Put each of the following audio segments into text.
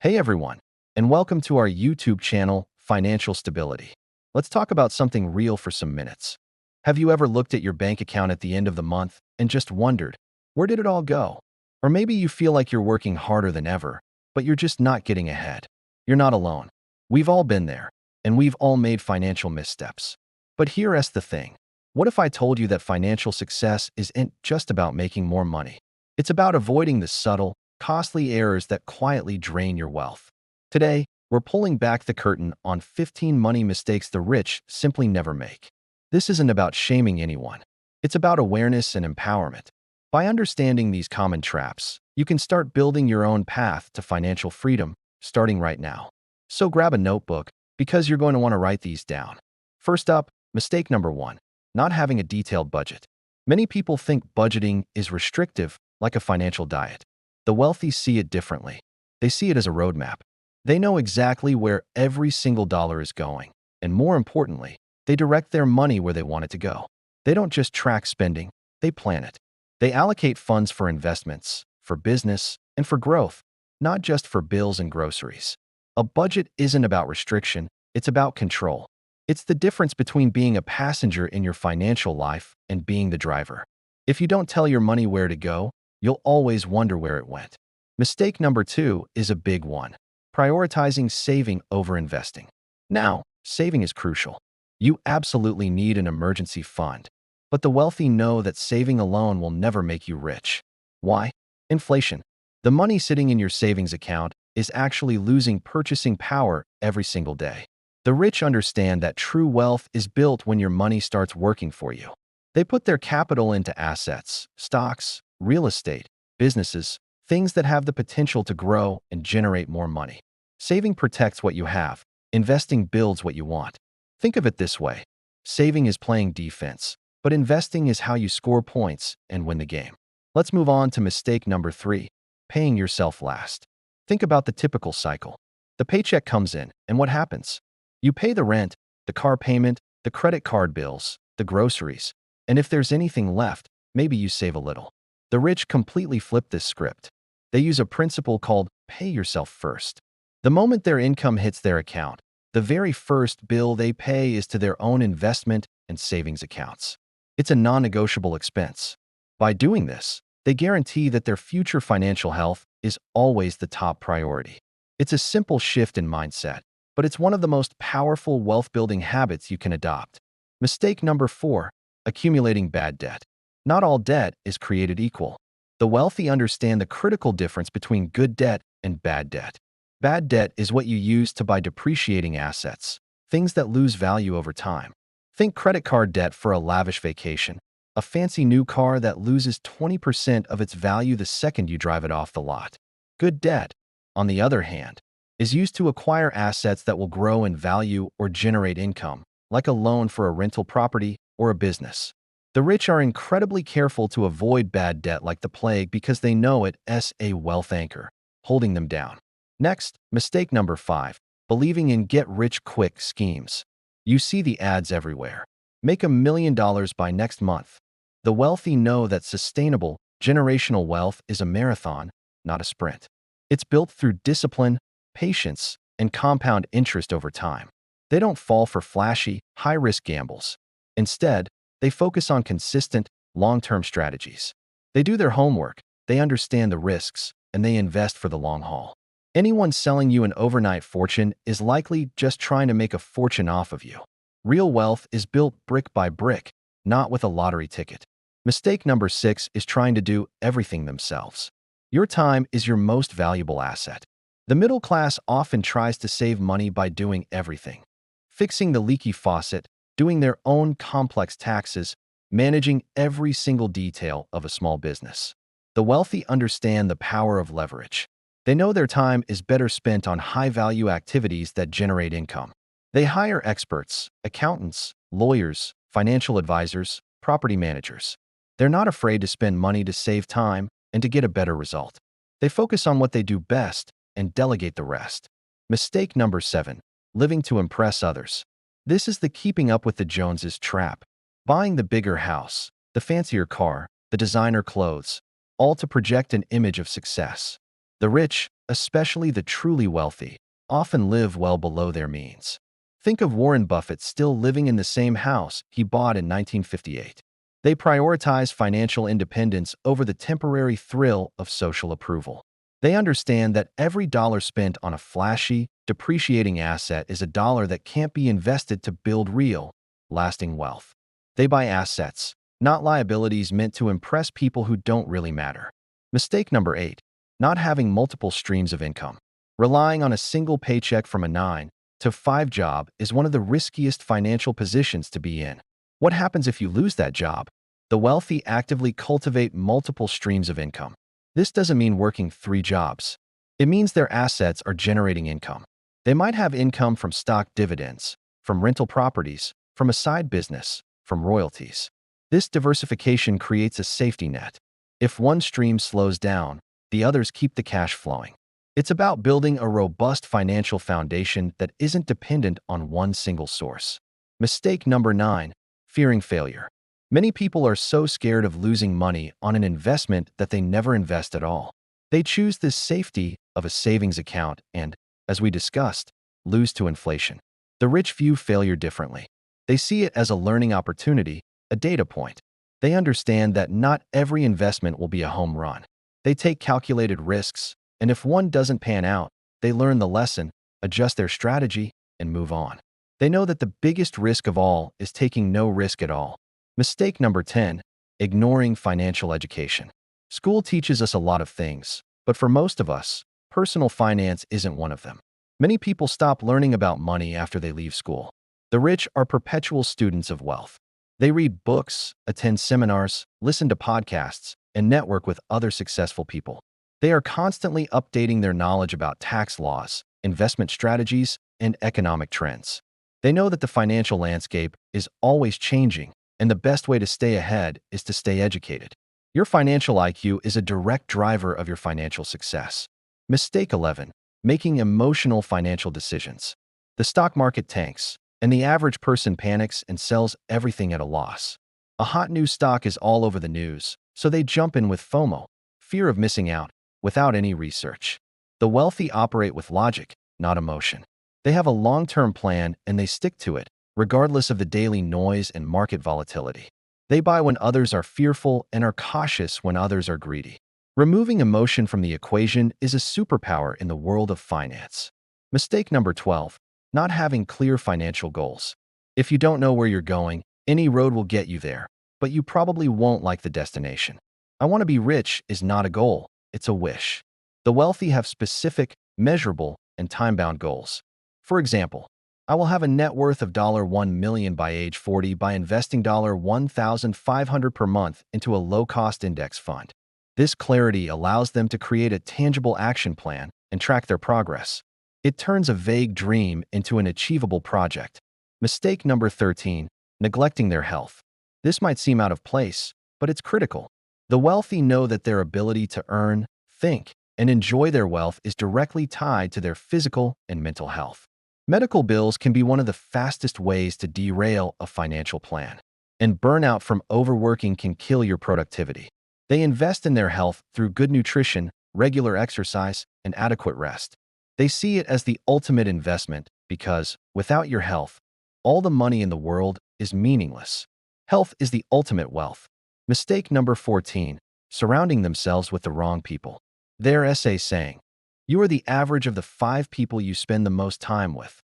Hey everyone, and welcome to our YouTube channel, Financial Stability. Let's talk about something real for some minutes. Have you ever looked at your bank account at the end of the month and just wondered, where did it all go? Or maybe you feel like you're working harder than ever, but you're just not getting ahead. You're not alone. We've all been there, and we've all made financial missteps. But here's the thing. What if I told you that financial success isn't just about making more money? It's about avoiding the subtle, costly errors that quietly drain your wealth. Today, we're pulling back the curtain on 15 money mistakes the rich simply never make. This isn't about shaming anyone. It's about awareness and empowerment. By understanding these common traps, you can start building your own path to financial freedom, starting right now. So grab a notebook, because you're going to want to write these down. First up, mistake number one, not having a detailed budget. Many people think budgeting is restrictive, like a financial diet. The wealthy see it differently. They see it as a roadmap. They know exactly where every single dollar is going, and more importantly, they direct their money where they want it to go. They don't just track spending, they plan it. They allocate funds for investments, for business, and for growth, not just for bills and groceries. A budget isn't about restriction, it's about control. It's the difference between being a passenger in your financial life and being the driver. If you don't tell your money where to go, you'll always wonder where it went. Mistake number two is a big one. Prioritizing saving over investing. Now, saving is crucial. You absolutely need an emergency fund. But the wealthy know that saving alone will never make you rich. Why? Inflation. The money sitting in your savings account is actually losing purchasing power every single day. The rich understand that true wealth is built when your money starts working for you. They put their capital into assets, stocks, real estate, businesses, things that have the potential to grow and generate more money. Saving protects what you have. Investing builds what you want. Think of it this way. Saving is playing defense, but investing is how you score points and win the game. Let's move on to mistake number three, paying yourself last. Think about the typical cycle. The paycheck comes in, and what happens? You pay the rent, the car payment, the credit card bills, the groceries, and if there's anything left, maybe you save a little. The rich completely flip this script. They use a principle called pay yourself first. The moment their income hits their account, the very first bill they pay is to their own investment and savings accounts. It's a non-negotiable expense. By doing this, they guarantee that their future financial health is always the top priority. It's a simple shift in mindset, but it's one of the most powerful wealth-building habits you can adopt. Mistake number four, accumulating bad debt. Not all debt is created equal. The wealthy understand the critical difference between good debt and bad debt. Bad debt is what you use to buy depreciating assets, things that lose value over time. Think credit card debt for a lavish vacation, a fancy new car that loses 20% of its value the second you drive it off the lot. Good debt, on the other hand, is used to acquire assets that will grow in value or generate income, like a loan for a rental property or a business. The rich are incredibly careful to avoid bad debt like the plague because they know it's a wealth anchor, holding them down. Next, mistake number five, believing in get-rich-quick schemes. You see the ads everywhere. Make $1 million by next month. The wealthy know that sustainable, generational wealth is a marathon, not a sprint. It's built through discipline, patience, and compound interest over time. They don't fall for flashy, high-risk gambles. Instead, they focus on consistent, long-term strategies. They do their homework, they understand the risks, and they invest for the long haul. Anyone selling you an overnight fortune is likely just trying to make a fortune off of you. Real wealth is built brick by brick, not with a lottery ticket. Mistake number six is trying to do everything themselves. Your time is your most valuable asset. The middle class often tries to save money by doing everything. Fixing the leaky faucet, doing their own complex taxes, managing every single detail of a small business. The wealthy understand the power of leverage. They know their time is better spent on high-value activities that generate income. They hire experts, accountants, lawyers, financial advisors, property managers. They're not afraid to spend money to save time and to get a better result. They focus on what they do best and delegate the rest. Mistake number seven, living to impress others. This is the keeping up with the Joneses trap. Buying the bigger house, the fancier car, the designer clothes, all to project an image of success. The rich, especially the truly wealthy, often live well below their means. Think of Warren Buffett still living in the same house he bought in 1958. They prioritize financial independence over the temporary thrill of social approval. They understand that every dollar spent on a flashy, depreciating asset is a dollar that can't be invested to build real, lasting wealth. They buy assets, not liabilities meant to impress people who don't really matter. Mistake number 8. Not having multiple streams of income. Relying on a single paycheck from a 9 to 5 job is one of the riskiest financial positions to be in. What happens if you lose that job? The wealthy actively cultivate multiple streams of income. This doesn't mean working 3 jobs. It means their assets are generating income. They might have income from stock dividends, from rental properties, from a side business, from royalties. This diversification creates a safety net. If one stream slows down, the others keep the cash flowing. It's about building a robust financial foundation that isn't dependent on one single source. Mistake number 9. Fearing failure. Many people are so scared of losing money on an investment that they never invest at all. They choose the safety of a savings account and, as we discussed, lose to inflation. The rich view failure differently. They see it as a learning opportunity, a data point. They understand that not every investment will be a home run. They take calculated risks, and if one doesn't pan out, they learn the lesson, adjust their strategy, and move on. They know that the biggest risk of all is taking no risk at all. Mistake number 10. Ignoring financial education. School teaches us a lot of things, but for most of us, personal finance isn't one of them. Many people stop learning about money after they leave school. The rich are perpetual students of wealth. They read books, attend seminars, listen to podcasts, and network with other successful people. They are constantly updating their knowledge about tax laws, investment strategies, and economic trends. They know that the financial landscape is always changing, and the best way to stay ahead is to stay educated. Your financial IQ is a direct driver of your financial success. Mistake 11. Making emotional financial decisions. The stock market tanks, and the average person panics and sells everything at a loss. A hot new stock is all over the news, so they jump in with FOMO, fear of missing out, without any research. The wealthy operate with logic, not emotion. They have a long-term plan and they stick to it, regardless of the daily noise and market volatility. They buy when others are fearful and are cautious when others are greedy. Removing emotion from the equation is a superpower in the world of finance. Mistake number 12. Not having clear financial goals. If you don't know where you're going, any road will get you there, but you probably won't like the destination. I want to be rich is not a goal, it's a wish. The wealthy have specific, measurable, and time-bound goals. For example, I will have a net worth of $1 million by age 40 by investing $1,500 per month into a low-cost index fund. This clarity allows them to create a tangible action plan and track their progress. It turns a vague dream into an achievable project. Mistake number 13. Neglecting their health. This might seem out of place, but it's critical. The wealthy know that their ability to earn, think, and enjoy their wealth is directly tied to their physical and mental health. Medical bills can be one of the fastest ways to derail a financial plan, and burnout from overworking can kill your productivity. They invest in their health through good nutrition, regular exercise, and adequate rest. They see it as the ultimate investment because, without your health, all the money in the world is meaningless. Health is the ultimate wealth. Mistake number 14. Surrounding themselves with the wrong people. Their essay saying, you are the average of the 5 people you spend the most time with.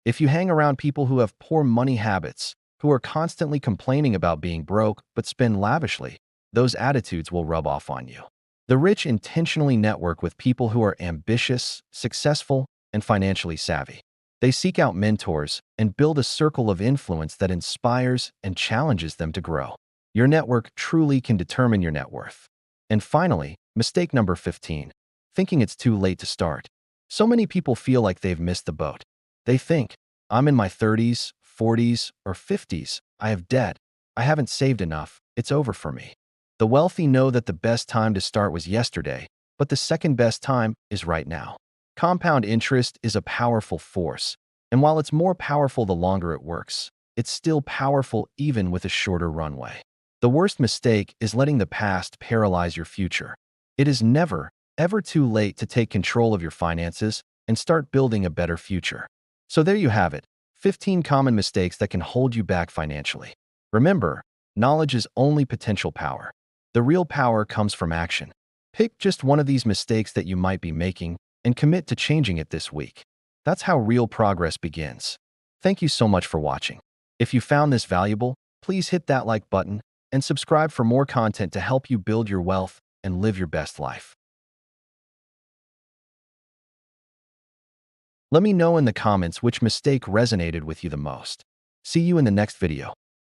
If you hang around people who have poor money habits, who are constantly complaining about being broke but spend lavishly, those attitudes will rub off on you. The rich intentionally network with people who are ambitious, successful, and financially savvy. They seek out mentors and build a circle of influence that inspires and challenges them to grow. Your network truly can determine your net worth. And finally, mistake number 15. Thinking it's too late to start. So many people feel like they've missed the boat. They think, I'm in my 30s, 40s, or 50s. I have debt. I haven't saved enough. It's over for me. The wealthy know that the best time to start was yesterday, but the second best time is right now. Compound interest is a powerful force, and while it's more powerful the longer it works, it's still powerful even with a shorter runway. The worst mistake is letting the past paralyze your future. It is never, ever too late to take control of your finances and start building a better future. So there you have it, 15 common mistakes that can hold you back financially. Remember, knowledge is only potential power. The real power comes from action. Pick just one of these mistakes that you might be making and commit to changing it this week. That's how real progress begins. Thank you so much for watching. If you found this valuable, please hit that like button and subscribe for more content to help you build your wealth and live your best life. Let me know in the comments which mistake resonated with you the most. See you in the next video.